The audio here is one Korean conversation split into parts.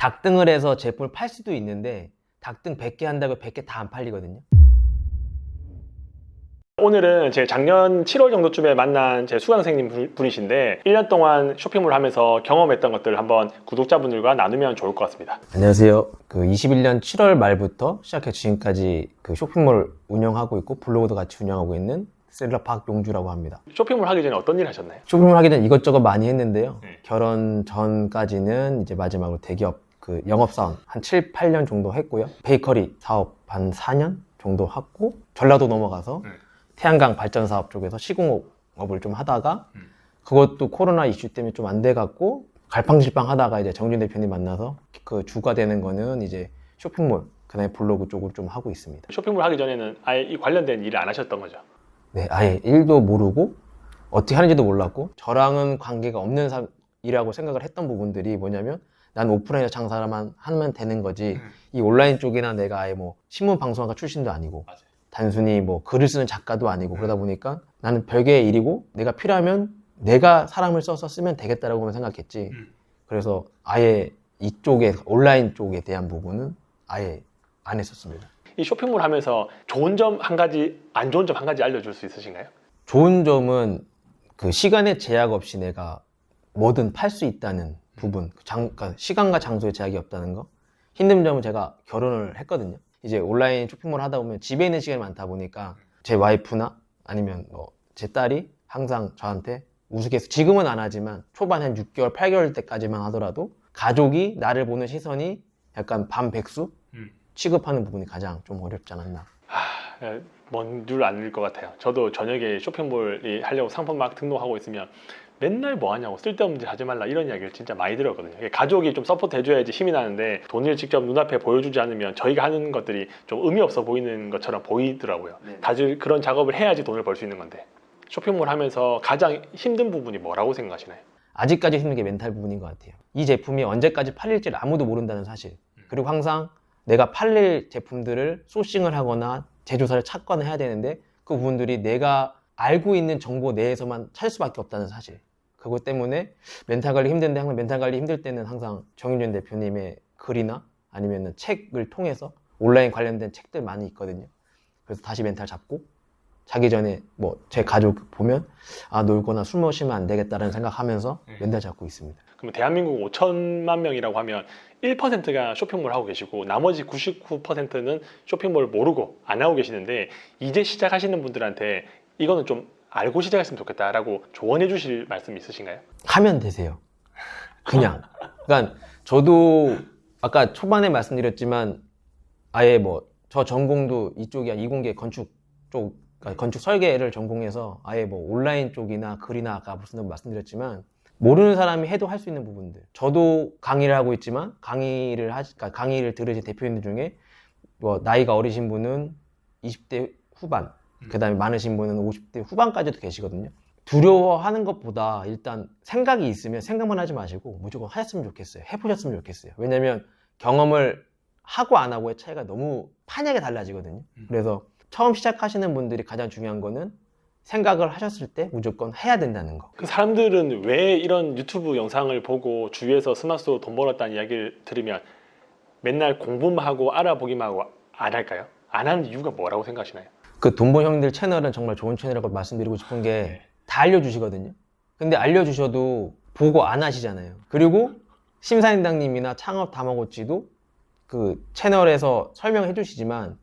닭등을 해서 제품을 팔 수도 있는데 닭등 100개 한다고 100개 다 안 팔리거든요. 오늘은 제 작년 7월 정도쯤에 만난 제 수강생님 분이신데 1년 동안 쇼핑몰 하면서 경험했던 것들을 한번 구독자분들과 나누면 좋을 것 같습니다. 안녕하세요. 21년 7월 말부터 시작해 지금까지 쇼핑몰을 운영하고 있고 블로그도 같이 운영하고 있는 셀러 박용주라고 합니다. 쇼핑몰 하기 전에 어떤 일 하셨나요? 쇼핑몰 하기 전에 이것저것 많이 했는데요. 네. 결혼 전까지는 이제 마지막으로 대기업 영업사원 한 7, 8년 정도 했고요. 베이커리 사업 한 4년 정도 하고 전라도 넘어가서 태양광 발전 사업 쪽에서 시공업을 좀 하다가 그것도 코로나 이슈 때문에 좀 안 돼갖고 갈팡질팡 하다가 이제 정준 대표님 만나서 그 주가 되는 거는 이제 쇼핑몰 그다음에 블로그 쪽으로 좀 하고 있습니다. 쇼핑몰 하기 전에는 아예 이 관련된 일을 안 하셨던 거죠? 네, 아예 일도 모르고 어떻게 하는지도 몰랐고 저랑은 관계가 없는 일이라고 생각을 했던 부분들이 뭐냐면 난 오프라인에서 장사만 하면 되는 거지 이 온라인 쪽이나 내가 아예 뭐 신문 방송가 출신도 아니고 맞아요. 단순히 뭐 글을 쓰는 작가도 아니고 그러다 보니까 나는 별개의 일이고 내가 필요하면 내가 사람을 써서 쓰면 되겠다라고만 생각했지. 그래서 아예 이쪽에 온라인 쪽에 대한 부분은 아예 안 했었습니다. 이 쇼핑몰 하면서 좋은 점 한 가지, 안 좋은 점 한 가지 알려줄 수 있으신가요? 좋은 점은 그 시간의 제약 없이 내가 뭐든 팔 수 있다는 부분, 그러니까 시간과 장소에 제약이 없다는 거. 힘든 점은 제가 결혼을 했거든요. 이제 온라인 쇼핑몰 하다 보면 집에 있는 시간이 많다 보니까 제 와이프나 아니면 뭐 제 딸이 항상 저한테 우스갯소리, 지금은 안 하지만 초반 한 6개월, 8개월 때까지만 하더라도 가족이 나를 보는 시선이 약간 반백수 취급하는 부분이 가장 좀 어렵지 않았나. 뭔 줄 아는 것 같아요. 저도 저녁에 쇼핑몰 하려고 상품 막 등록하고 있으면 맨날 뭐 하냐고 쓸데없는 짓 하지 말라 이런 이야기를 진짜 많이 들었거든요. 가족이 좀 서포트 해줘야지 힘이 나는데 돈을 직접 눈앞에 보여주지 않으면 저희가 하는 것들이 좀 의미 없어 보이는 것처럼 보이더라고요. 다들 그런 작업을 해야지 돈을 벌 수 있는 건데 쇼핑몰 하면서 가장 힘든 부분이 뭐라고 생각하시나요? 아직까지 힘든 게 멘탈 부분인 것 같아요. 이 제품이 언제까지 팔릴지를 아무도 모른다는 사실. 그리고 항상 내가 팔릴 제품들을 소싱을 하거나 제조사를 찾거나 해야 되는데 그 부분들이 내가 알고 있는 정보 내에서만 찾을 수밖에 없다는 사실. 그것 때문에 멘탈 관리 힘든데 항상 멘탈 관리 힘들 때는 항상 정윤준 대표님의 글이나 아니면 책을 통해서 온라인 관련된 책들 많이 있거든요. 그래서 다시 멘탈 잡고 자기 전에 뭐 제 가족 보면 놀거나 술 마시면 안 되겠다라는 생각하면서 멘탈 잡고 있습니다. 그럼 대한민국 5천만 명이라고 하면 1%가 쇼핑몰 하고 계시고 나머지 99%는 쇼핑몰 모르고 안 하고 계시는데 이제 시작하시는 분들한테 이거는 좀 알고 시작했으면 좋겠다라고 조언해 주실 말씀 있으신가요? 하면 되세요. 그냥. 그러니까 저도 아까 초반에 말씀드렸지만 아예 뭐 저 전공도 이쪽이야 이공계 건축 쪽 그러니까 건축 설계를 전공해서 아예 뭐 온라인 쪽이나 글이나 아까 무슨 말씀드렸지만 모르는 사람이 해도 할 수 있는 부분들. 저도 강의를 하고 있지만 그러니까 강의를 들으신 대표님들 중에 뭐 나이가 어리신 분은 20대 후반, 그 다음에 많으신 분은 50대 후반까지도 계시거든요. 두려워하는 것보다 일단 생각이 있으면 생각만 하지 마시고 무조건 하셨으면 좋겠어요. 해보셨으면 좋겠어요. 왜냐면 경험을 하고 안 하고의 차이가 너무 판이하게 달라지거든요. 그래서 처음 시작하시는 분들이 가장 중요한 거는 생각을 하셨을 때 무조건 해야 된다는 거. 그 사람들은 왜 이런 유튜브 영상을 보고 주위에서 스마트로 돈 벌었다는 이야기를 들으면 맨날 공부만 하고 알아보기만 하고 안 할까요? 안 하는 이유가 뭐라고 생각하시나요? 그 돈본 형들 채널은 정말 좋은 채널이라고 말씀드리고 싶은 게 다 알려주시거든요. 근데 알려주셔도 보고 안 하시잖아요. 그리고 심사인당님이나 창업 다마고치도 그 채널에서 설명해 주시지만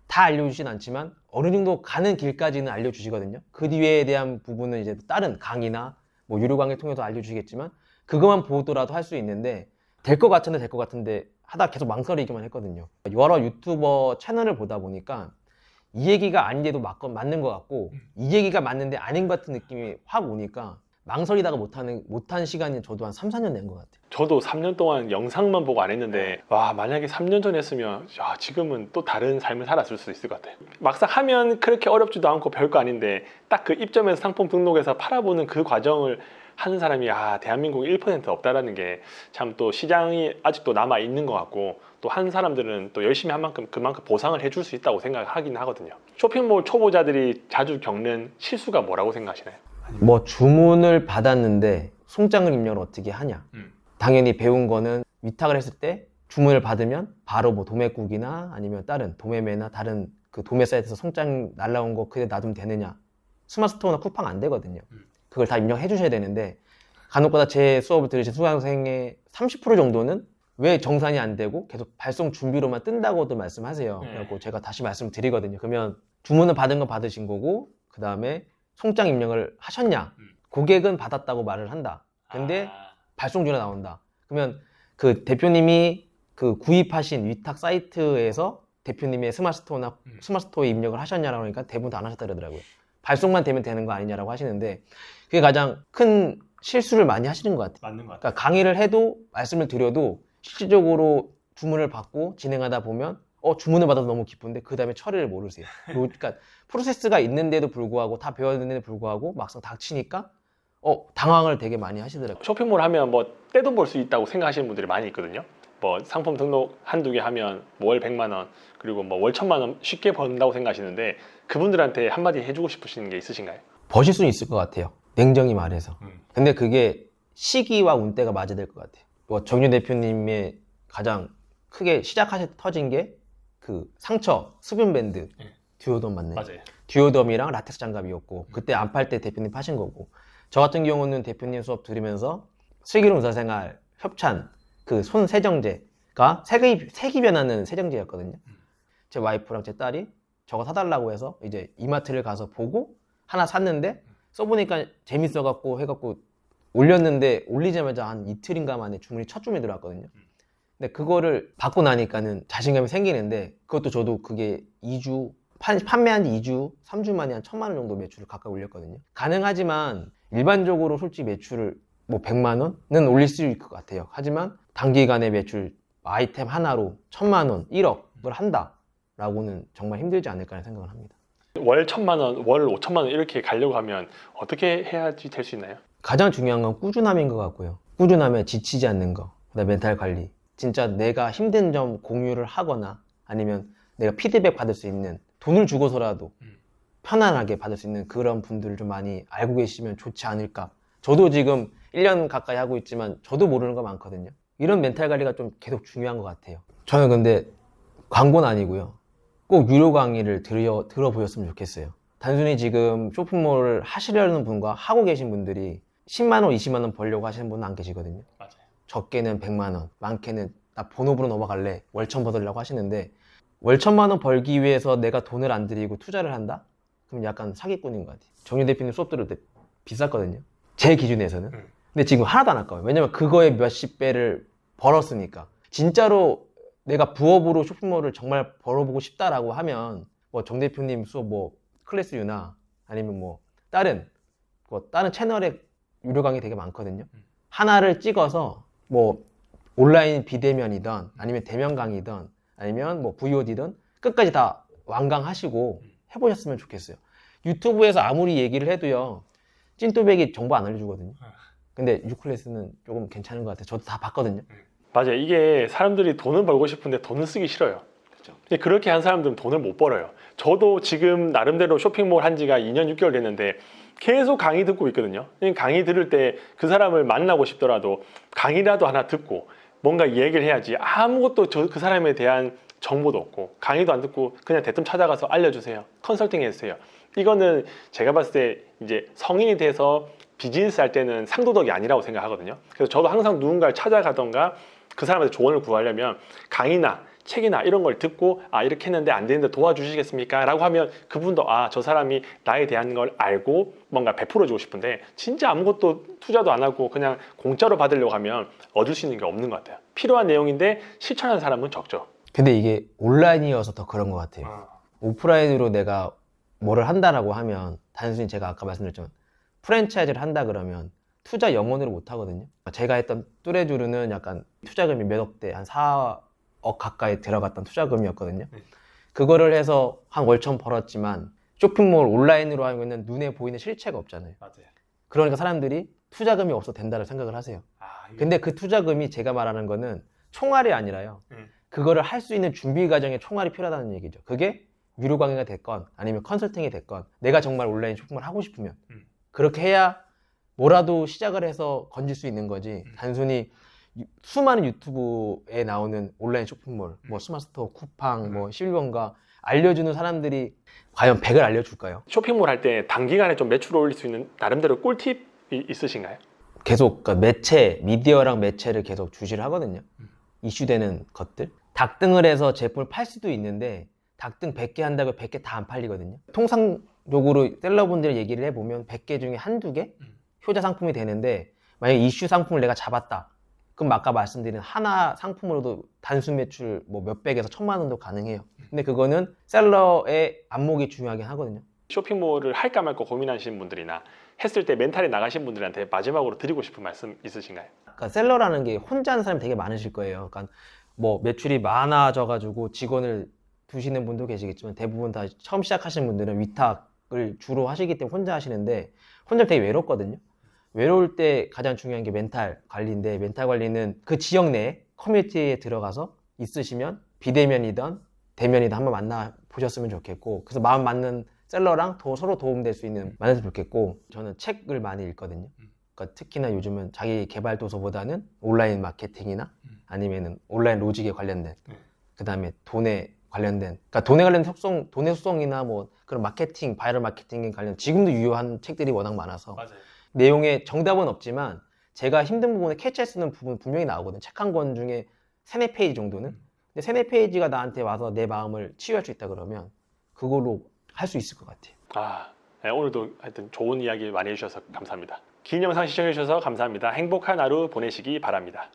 다 알려주진 않지만 어느 정도 가는 길까지는 알려주시거든요. 그 뒤에 대한 부분은 이제 다른 강의나 뭐 유료 강의 통해서 알려주시겠지만 그것만 보더라도 할 수 있는데 될 것 같은데 하다 계속 망설이기만 했거든요. 여러 유튜버 채널을 보다 보니까 이 얘기가 아닌데도 맞는 것 같고 이 얘기가 맞는데 아닌 것 같은 느낌이 확 오니까 망설이다가 못한 시간이 저도 한 3, 4년 된 것 같아요. 저도 3년 동안 영상만 보고 안 했는데 와 만약에 3년 전에 했으면 지금은 또 다른 삶을 살았을 수 있을 것 같아요. 막상 하면 그렇게 어렵지도 않고 별거 아닌데 딱 그 입점해서 상품 등록해서 팔아보는 그 과정을 하는 사람이 대한민국에 1% 없다라는 게 참 또 시장이 아직도 남아 있는 것 같고 또 한 사람들은 또 열심히 한 만큼 그만큼 보상을 해줄 수 있다고 생각하긴 하거든요. 쇼핑몰 초보자들이 자주 겪는 실수가 뭐라고 생각하시나요? 뭐 주문을 받았는데 송장을 입력을 어떻게 하냐. 당연히 배운 거는 위탁을 했을 때 주문을 받으면 바로 뭐 도매국이나 아니면 다른 도매매나 다른 그 도매 사이트에서 송장 날라온 거 그냥 놔두면 되느냐. 스마트스토어나 쿠팡 안 되거든요. 그걸 다 입력해 주셔야 되는데 간혹가다 제 수업을 들으신 수강생의 30% 정도는 왜 정산이 안 되고 계속 발송 준비로만 뜬다고도 말씀하세요. 그래서 제가 다시 말씀드리거든요. 그러면 주문을 받은 건 받으신 거고 그 다음에 송장 입력을 하셨냐? 고객은 받았다고 말을 한다. 근데 발송주가 나온다. 그러면 그 대표님이 그 구입하신 위탁 사이트에서 대표님의 스마트스토어에 입력을 하셨냐라고 하니까 대부분 다 안 하셨다 그러더라고요. 발송만 되면 되는 거 아니냐라고 하시는데 그게 가장 큰 실수를 많이 하시는 것 같아요. 맞는 것 같아요. 그러니까 강의를 해도 말씀을 드려도 실질적으로 주문을 받고 진행하다 보면 주문을 받아서 너무 기쁜데 그 다음에 처리를 모르세요. 그러니까 프로세스가 있는데도 불구하고 다 배웠는데도 불구하고 막상 닥치니까 당황을 되게 많이 하시더라고요. 쇼핑몰 하면 뭐 떼돈 벌 수 있다고 생각하시는 분들이 많이 있거든요. 뭐 상품 등록 한두 개 하면 월 100만 원 그리고 뭐 월 1000만 원 쉽게 번다고 생각하시는데 그분들한테 한마디 해주고 싶으신 게 있으신가요? 버실 수는 있을 것 같아요. 냉정히 말해서. 근데 그게 시기와 운때가 맞아야 될 것 같아요. 뭐 정유 대표님의 가장 크게 터진 게 그 상처 수분 밴드 듀오덤 맞네. 맞아요. 듀오덤이랑 라텍스 장갑이었고 그때 안 팔 때 대표님 파신 거고 저 같은 경우는 대표님 수업 들으면서 슬기로운 의사생활 협찬 그 손 세정제가 색이 변하는 세정제였거든요. 제 와이프랑 제 딸이 저거 사달라고 해서 이제 이마트를 가서 보고 하나 샀는데 써보니까 재밌어갖고 해갖고 올렸는데 올리자마자 한 이틀인가 만에 첫 주문이 들어왔거든요. 근데 그거를 받고 나니까는 자신감이 생기는데 그것도 저도 그게 2주 판매한 지 2주, 3주 만에 한 1000만 원 정도 매출을 가까이 올렸거든요. 가능하지만 일반적으로 솔직히 매출을 뭐 100만 원은 올릴 수 있을 것 같아요. 하지만 단기간에 매출 아이템 하나로 1000만 원, 1억을 한다라고는 정말 힘들지 않을까 하는 생각을 합니다. 월 1000만 원, 월 5천만 원 이렇게 가려고 하면 어떻게 해야지 될 수 있나요? 가장 중요한 건 꾸준함인 것 같고요. 꾸준함에 지치지 않는 거, 그다음에 멘탈 관리. 진짜 내가 힘든 점 공유를 하거나 아니면 내가 피드백 받을 수 있는 돈을 주고서라도 편안하게 받을 수 있는 그런 분들을 좀 많이 알고 계시면 좋지 않을까. 저도 지금 1년 가까이 하고 있지만 저도 모르는 거 많거든요. 이런 멘탈 관리가 좀 계속 중요한 것 같아요. 저는 근데 광고는 아니고요. 꼭 유료 강의를 들어보셨으면 좋겠어요. 단순히 지금 쇼핑몰을 하시려는 분과 하고 계신 분들이 10만 원, 20만 원 벌려고 하시는 분은 안 계시거든요. 맞아요. 적게는 100만 원, 많게는 나 본업으로 넘어갈래, 월천 받으려고 하시는데 월 1000만 원 벌기 위해서 내가 돈을 안 들이고 투자를 한다? 그럼 약간 사기꾼인 것 같아요. 정유 대표님 수업 들을 때 비쌌거든요. 제 기준에서는. 근데 지금 하나도 안 아까워요. 왜냐면 그거에 몇십 배를 벌었으니까. 진짜로 내가 부업으로 쇼핑몰을 정말 벌어보고 싶다라고 하면 뭐 정 대표님 수업 뭐 클래스 유나 아니면 뭐 다른 채널에 유료 강의 되게 많거든요. 하나를 찍어서 뭐 온라인 비대면이든 아니면 대면 강의든 아니면 뭐 VOD든 끝까지 다 완강하시고 해보셨으면 좋겠어요. 유튜브에서 아무리 얘기를 해도요 찐또배기 정보 안 알려주거든요. 근데 유클래스는 조금 괜찮은 것 같아요. 저도 다 봤거든요. 맞아요. 이게 사람들이 돈을 벌고 싶은데 돈을 쓰기 싫어요. 그렇죠. 근데 그렇게 한 사람들은 돈을 못 벌어요. 저도 지금 나름대로 쇼핑몰 한 지가 2년 6개월 됐는데 계속 강의 듣고 있거든요. 강의 들을 때 그 사람을 만나고 싶더라도 강의라도 하나 듣고 뭔가 이야기를 해야지 아무것도 그 사람에 대한 정보도 없고 강의도 안 듣고 그냥 대뜸 찾아가서 알려주세요. 컨설팅 해주세요. 이거는 제가 봤을 때 이제 성인이 돼서 비즈니스 할 때는 상도덕이 아니라고 생각하거든요. 그래서 저도 항상 누군가를 찾아가던가 그 사람한테 조언을 구하려면 강의나 책이나 이런 걸 듣고 이렇게 했는데 안 되는데 도와주시겠습니까? 라고 하면 그분도 저 사람이 나에 대한 걸 알고 뭔가 베풀어주고 싶은데 진짜 아무것도 투자도 안 하고 그냥 공짜로 받으려고 하면 얻을 수 있는 게 없는 것 같아요. 필요한 내용인데 실천하는 사람은 적죠. 근데 이게 온라인이어서 더 그런 것 같아요. 오프라인으로 내가 뭐를 한다라고 하면 단순히 제가 아까 말씀드렸지만 프랜차이즈를 한다 그러면 투자 영원으로 못 하거든요. 제가 했던 뚜레쥬르는 약간 투자금이 몇억 대, 한 4억 가까이 들어갔던 투자금이었거든요. 그거를 해서 한 월천 벌었지만 쇼핑몰 온라인으로 하고 있는 눈에 보이는 실체가 없잖아요. 맞아요. 그러니까 사람들이 투자금이 없어도 된다고 생각을 하세요. 근데 그 투자금이 제가 말하는 거는 총알이 아니라요. 그거를 할 수 있는 준비 과정에 총알이 필요하다는 얘기죠. 그게 유료 강의가 됐건 아니면 컨설팅이 됐건 내가 정말 온라인 쇼핑몰 하고 싶으면 그렇게 해야 뭐라도 시작을 해서 건질 수 있는 거지. 단순히 수많은 유튜브에 나오는 온라인 쇼핑몰, 뭐 스마트스토어, 쿠팡, 뭐 11번가 알려주는 사람들이 과연 100을 알려줄까요? 쇼핑몰 할 때 단기간에 좀 매출을 올릴 수 있는 나름대로 꿀팁이 있으신가요? 계속 그러니까 매체, 미디어랑 매체를 계속 주시를 하거든요. 이슈되는 것들. 닭등을 해서 제품을 팔 수도 있는데 닭등 100개 한다고 100개 다 안 팔리거든요. 통상적으로 셀러분들 얘기를 해보면 100개 중에 한두 개 효자 상품이 되는데 만약에 이슈 상품을 내가 잡았다. 그럼 아까 말씀드린 하나 상품으로도 단순 매출 뭐 몇백에서 1000만 원도 가능해요. 근데 그거는 셀러의 안목이 중요하긴 하거든요. 쇼핑몰을 할까 말까 고민하시는 분들이나 했을 때 멘탈이 나가신 분들한테 마지막으로 드리고 싶은 말씀 있으신가요? 그러니까 셀러라는 게 혼자 하는 사람이 되게 많으실 거예요. 그러니까 뭐 매출이 많아져가지고 직원을 두시는 분도 계시겠지만 대부분 다 처음 시작하시는 분들은 위탁을 주로 하시기 때문에 혼자 하시는데 혼자 되게 외롭거든요. 외로울 때 가장 중요한 게 멘탈 관리인데 멘탈 관리는 그 지역 내 커뮤니티에 들어가서 있으시면 비대면이든 대면이든 한번 만나 보셨으면 좋겠고 그래서 마음 맞는 셀러랑 서로 도움될 수 있는 만났으면 좋겠고 저는 책을 많이 읽거든요. 그러니까 특히나 요즘은 자기 개발 도서보다는 온라인 마케팅이나 아니면은 온라인 로직에 관련된 그 다음에 돈에 관련된 그러니까 돈에 관련된 속성, 돈의 속성이나 뭐 그런 마케팅, 바이럴 마케팅에 관련 지금도 유효한 책들이 워낙 많아서 맞아요. 내용에 정답은 없지만 제가 힘든 부분에 캐치할 수 있는 부분 분명히 나오거든요. 책 한 권 중에 3-4페이지 정도는. 근데 3-4페이지가 나한테 와서 내 마음을 치유할 수 있다 그러면 그걸로 할 수 있을 것 같아요. 네, 오늘도 하여튼 좋은 이야기 많이 해주셔서 감사합니다. 긴 영상 시청해주셔서 감사합니다. 행복한 하루 보내시기 바랍니다.